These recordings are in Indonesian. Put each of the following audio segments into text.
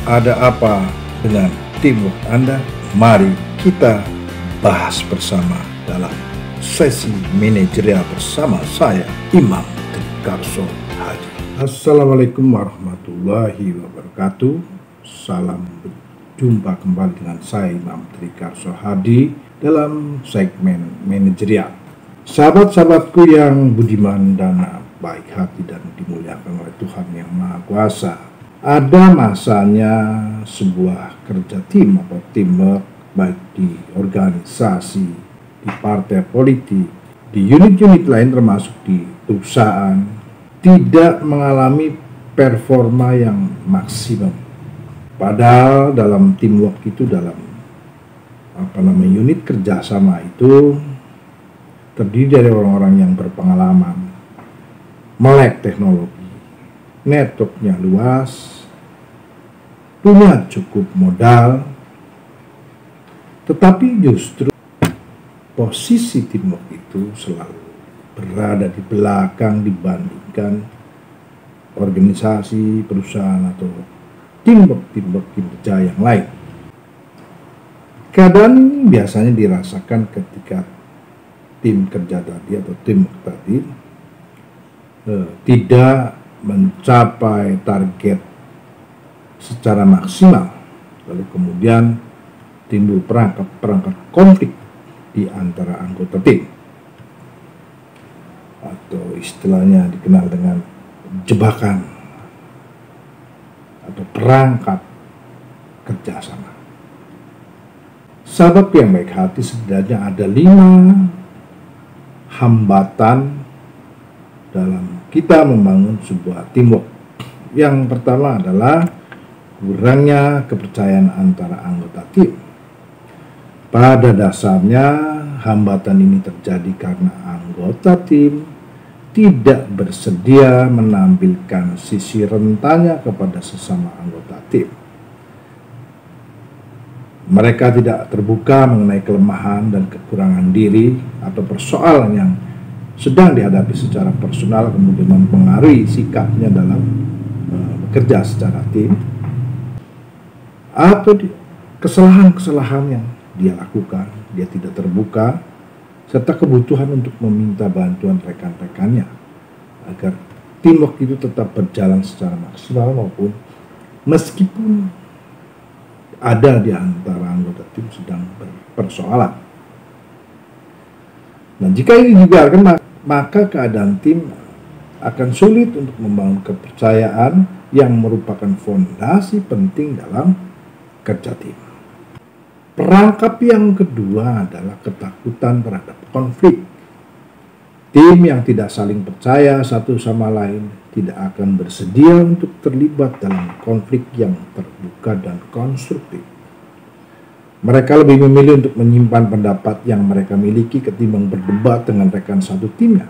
Ada apa dengan teamwork Anda? Mari kita bahas bersama dalam sesi manajerial bersama saya, Imam Trikarso Hadi. Assalamualaikum warahmatullahi wabarakatuh. Salam berjumpa kembali dengan saya, Imam Trikarso Hadi, dalam segmen manajerial. Sahabat-sahabatku yang budiman dan baik hati dan dimuliakan oleh Tuhan Yang Maha Kuasa, ada masanya sebuah kerja tim atau teamwork, baik di organisasi, di partai politik, di unit-unit lain termasuk di perusahaan, tidak mengalami performa yang maksimum. Padahal dalam teamwork itu, dalam unit kerjasama itu terdiri dari orang-orang yang berpengalaman, melek teknologi, networknya luas, punya cukup modal, tetapi justru posisi teamwork itu selalu berada di belakang dibandingkan organisasi, perusahaan, atau teamwork kerja yang lain. Keadaan ini biasanya dirasakan ketika tim kerja tadi atau teamwork tadi tidak mencapai target secara maksimal, lalu kemudian timbul perangkap konflik di antara anggota tim, atau istilahnya dikenal dengan jebakan atau perangkap kerjasama. Sahabat yang baik hati, setidaknya ada 5 hambatan dalam kita membangun sebuah teamwork. Yang pertama adalah kurangnya kepercayaan antara anggota tim. Pada dasarnya hambatan ini terjadi karena anggota tim tidak bersedia menampilkan sisi rentannya kepada sesama anggota tim. Mereka tidak terbuka mengenai kelemahan dan kekurangan diri atau persoalan yang sedang dihadapi secara personal, kemudian mempengaruhi sikapnya dalam bekerja secara tim, atau kesalahan-kesalahan yang dia lakukan, dia tidak terbuka, serta kebutuhan untuk meminta bantuan rekan-rekannya agar teamwork itu tetap berjalan secara maksimal, maupun meskipun ada di antara anggota tim sedang berpersoalan. Nah, jika ini dibiarkan, maka keadaan tim akan sulit untuk membangun kepercayaan yang merupakan fondasi penting dalam kerja tim. Perangkap yang kedua adalah ketakutan terhadap konflik. Tim yang tidak saling percaya satu sama lain tidak akan bersedia untuk terlibat dalam konflik yang terbuka dan konstruktif. Mereka lebih memilih untuk menyimpan pendapat yang mereka miliki ketimbang berdebat dengan rekan satu timnya.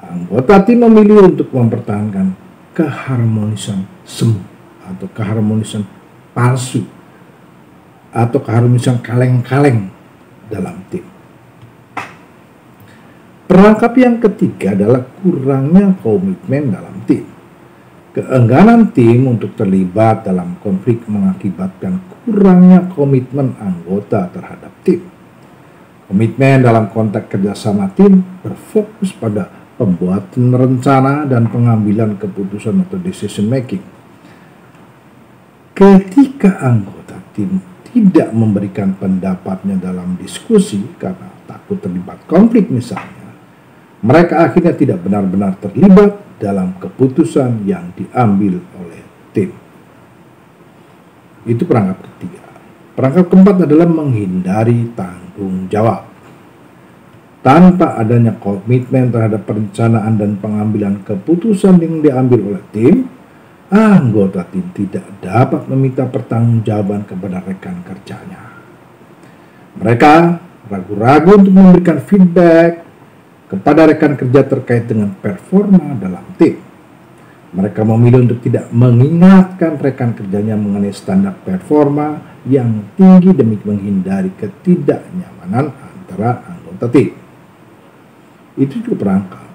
Anggota tim memilih untuk mempertahankan keharmonisan semu atau keharmonisan palsu atau keharmonisan kaleng-kaleng dalam tim. Perangkap yang ketiga adalah kurangnya komitmen dalam tim. Keengganan tim untuk terlibat dalam konflik mengakibatkan kurangnya komitmen anggota terhadap tim. Komitmen dalam konteks kerjasama tim berfokus pada pembuatan rencana dan pengambilan keputusan atau decision making. Ketika anggota tim tidak memberikan pendapatnya dalam diskusi karena takut terlibat konflik misalnya, mereka akhirnya tidak benar-benar terlibat dalam keputusan yang diambil oleh tim. Itu perangkap ketiga. Perangkap keempat adalah menghindari tanggung jawab. Tanpa adanya komitmen terhadap perencanaan dan pengambilan keputusan yang diambil oleh tim, anggota tim tidak dapat meminta pertanggungjawaban kepada rekan kerjanya. Mereka ragu-ragu untuk memberikan feedback kepada rekan kerja terkait dengan performa dalam tim. Mereka memilih untuk tidak mengingatkan rekan kerjanya mengenai standar performa yang tinggi demi menghindari ketidaknyamanan antara anggota tim. Itu juga perangkap.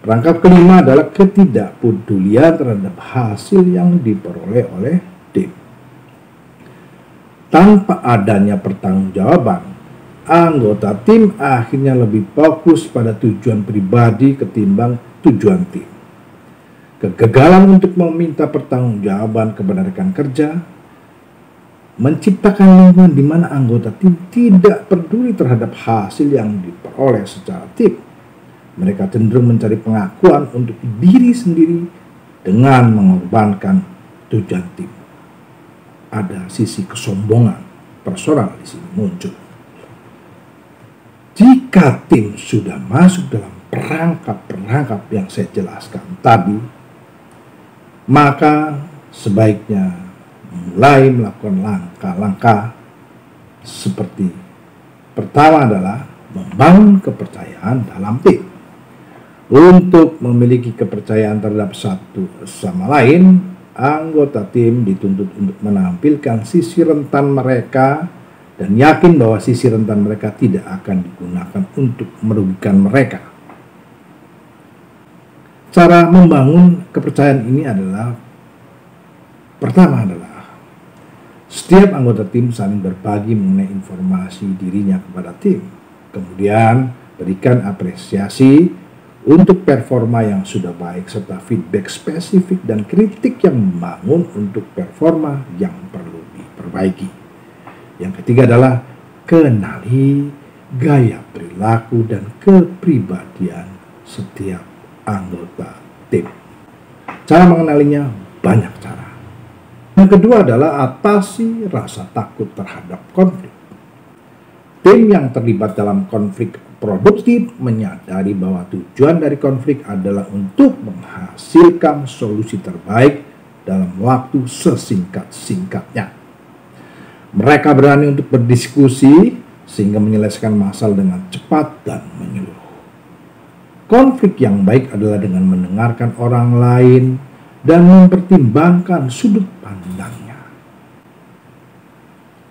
Perangkap kelima adalah ketidakpedulian terhadap hasil yang diperoleh oleh tim. Tanpa adanya pertanggungjawaban, anggota tim akhirnya lebih fokus pada tujuan pribadi ketimbang tujuan tim. Kegagalan untuk meminta pertanggungjawaban kepada rekan kerja menciptakan lingkungan di mana anggota tim tidak peduli terhadap hasil yang diperoleh secara tim. Mereka cenderung mencari pengakuan untuk diri sendiri dengan mengorbankan tujuan tim. Ada sisi kesombongan personal di sini muncul. Jika tim sudah masuk dalam perangkap-perangkap yang saya jelaskan tadi, maka sebaiknya mulai melakukan langkah-langkah seperti pertama adalah membangun kepercayaan dalam tim. Untuk memiliki kepercayaan terhadap satu sama lain, anggota tim dituntut untuk menampilkan sisi rentan mereka dan yakin bahwa sisi rentan mereka tidak akan digunakan untuk merugikan mereka. Cara membangun kepercayaan ini adalah, pertama adalah setiap anggota tim saling berbagi mengenai informasi dirinya kepada tim. Kemudian berikan apresiasi untuk performa yang sudah baik serta feedback spesifik dan kritik yang membangun untuk performa yang perlu diperbaiki. Yang ketiga adalah kenali gaya perilaku dan kepribadian setiap anggota tim. Cara mengenalinya banyak cara. Yang kedua adalah atasi rasa takut terhadap konflik. Tim yang terlibat dalam konflik produktif menyadari bahwa tujuan dari konflik adalah untuk menghasilkan solusi terbaik dalam waktu sesingkat-singkatnya. Mereka berani untuk berdiskusi sehingga menyelesaikan masalah dengan cepat dan menyeluruh. Konflik yang baik adalah dengan mendengarkan orang lain dan mempertimbangkan sudut pandangnya.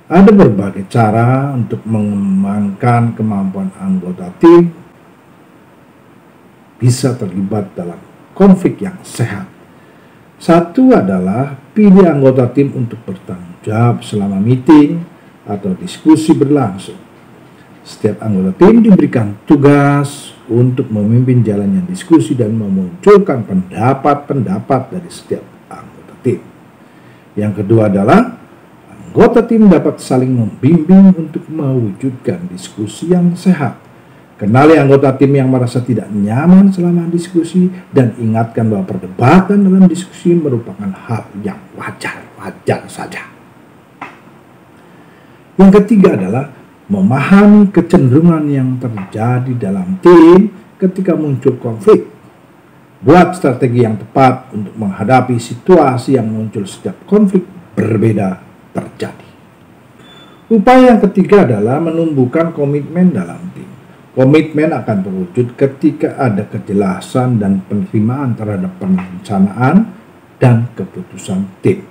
Ada berbagai cara untuk mengembangkan kemampuan anggota tim bisa terlibat dalam konflik yang sehat. Satu adalah pilih anggota tim untuk bertanggung jawab selama meeting atau diskusi berlangsung. Setiap anggota tim diberikan tugas untuk memimpin jalannya diskusi dan memunculkan pendapat-pendapat dari setiap anggota tim. Yang kedua adalah anggota tim dapat saling membimbing untuk mewujudkan diskusi yang sehat. Kenali anggota tim yang merasa tidak nyaman selama diskusi dan ingatkan bahwa perdebatan dalam diskusi merupakan hal yang wajar saja. Yang ketiga adalah memahami kecenderungan yang terjadi dalam tim ketika muncul konflik. Buat strategi yang tepat untuk menghadapi situasi yang muncul setiap konflik berbeda terjadi. Upaya yang ketiga adalah menumbuhkan komitmen dalam tim. Komitmen akan terwujud ketika ada kejelasan dan penerimaan terhadap perencanaan dan keputusan tim.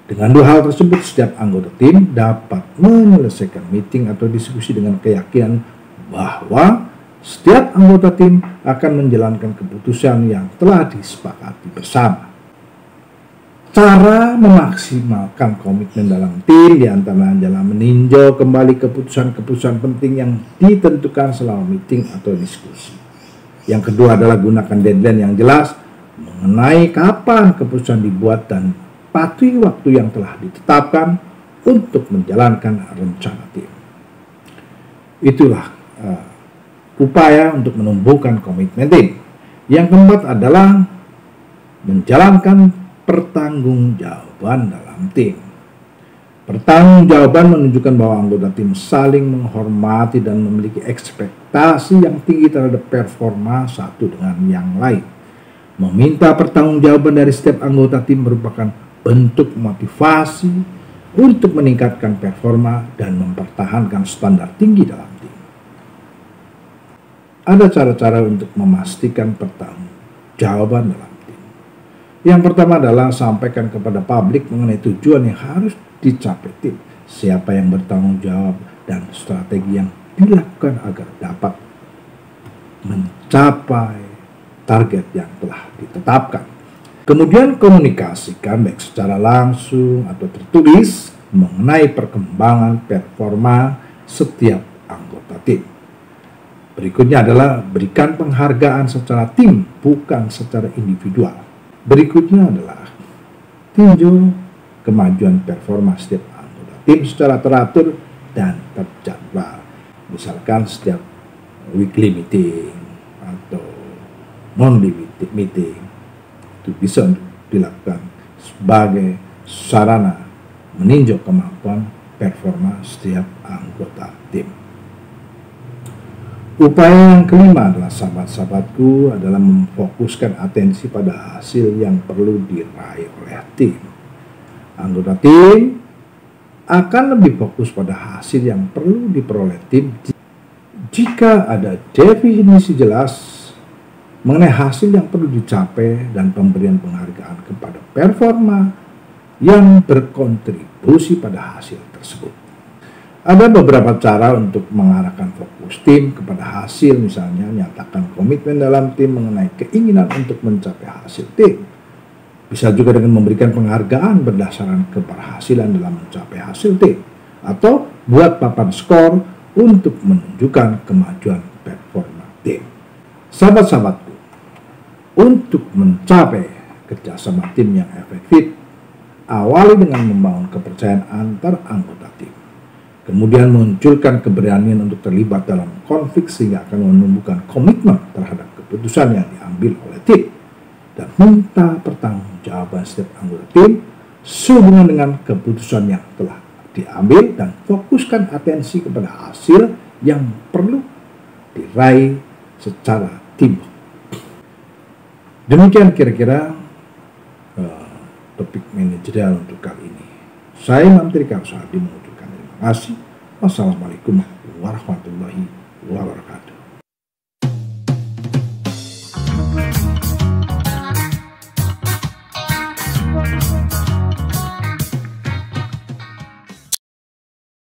Dengan dua hal tersebut, setiap anggota tim dapat menyelesaikan meeting atau diskusi dengan keyakinan bahwa setiap anggota tim akan menjalankan keputusan yang telah disepakati bersama. Cara memaksimalkan komitmen dalam tim diantaranya adalah meninjau kembali keputusan-keputusan penting yang ditentukan selama meeting atau diskusi. Yang kedua adalah gunakan deadline yang jelas mengenai kapan keputusan dibuat dan patuhi waktu yang telah ditetapkan untuk menjalankan rencana tim. Itulah upaya untuk menumbuhkan komitmen tim. Yang keempat adalah menjalankan pertanggungjawaban dalam tim. Pertanggungjawaban menunjukkan bahwa anggota tim saling menghormati dan memiliki ekspektasi yang tinggi terhadap performa satu dengan yang lain. Meminta pertanggungjawaban dari setiap anggota tim merupakan bentuk motivasi untuk meningkatkan performa dan mempertahankan standar tinggi dalam tim. Ada cara-cara untuk memastikan pertanggungjawaban dalam tim. Yang pertama adalah sampaikan kepada publik mengenai tujuan yang harus dicapai tim, siapa yang bertanggung jawab, dan strategi yang dilakukan agar dapat mencapai target yang telah ditetapkan. Kemudian komunikasikan baik secara langsung atau tertulis mengenai perkembangan performa setiap anggota tim. Berikutnya adalah berikan penghargaan secara tim, bukan secara individual. Berikutnya adalah tinjau kemajuan performa setiap anggota tim secara teratur dan terjadwal. Misalkan setiap weekly meeting atau monthly meeting itu bisa dilakukan sebagai sarana meninjau kemampuan performa setiap anggota tim. Upaya yang kelima adalah sahabat-sahabatku adalah memfokuskan atensi pada hasil yang perlu diraih oleh tim. Anggota tim akan lebih fokus pada hasil yang perlu diperoleh tim jika ada definisi jelas mengenai hasil yang perlu dicapai dan pemberian penghargaan kepada performa yang berkontribusi pada hasil tersebut. Ada beberapa cara untuk mengarahkan fokus tim kepada hasil, misalnya nyatakan komitmen dalam tim mengenai keinginan untuk mencapai hasil tim. Bisa juga dengan memberikan penghargaan berdasarkan keberhasilan dalam mencapai hasil tim, atau buat papan skor untuk menunjukkan kemajuan performa tim. Sahabat-sahabatku, untuk mencapai kerjasama tim yang efektif, awali dengan membangun kepercayaan antar anggota tim. Kemudian munculkan keberanian untuk terlibat dalam konflik sehingga akan menumbuhkan komitmen terhadap keputusan yang diambil oleh tim. Dan minta pertanggungjawaban setiap anggota tim sehubungan dengan keputusan yang telah diambil dan fokuskan atensi kepada hasil yang perlu diraih secara tim. Demikian kira-kira topik manajerial untuk kali ini. Saya Imam Trika Usahadi mengucapkan terima kasih. Wassalamualaikum warahmatullahi wabarakatuh.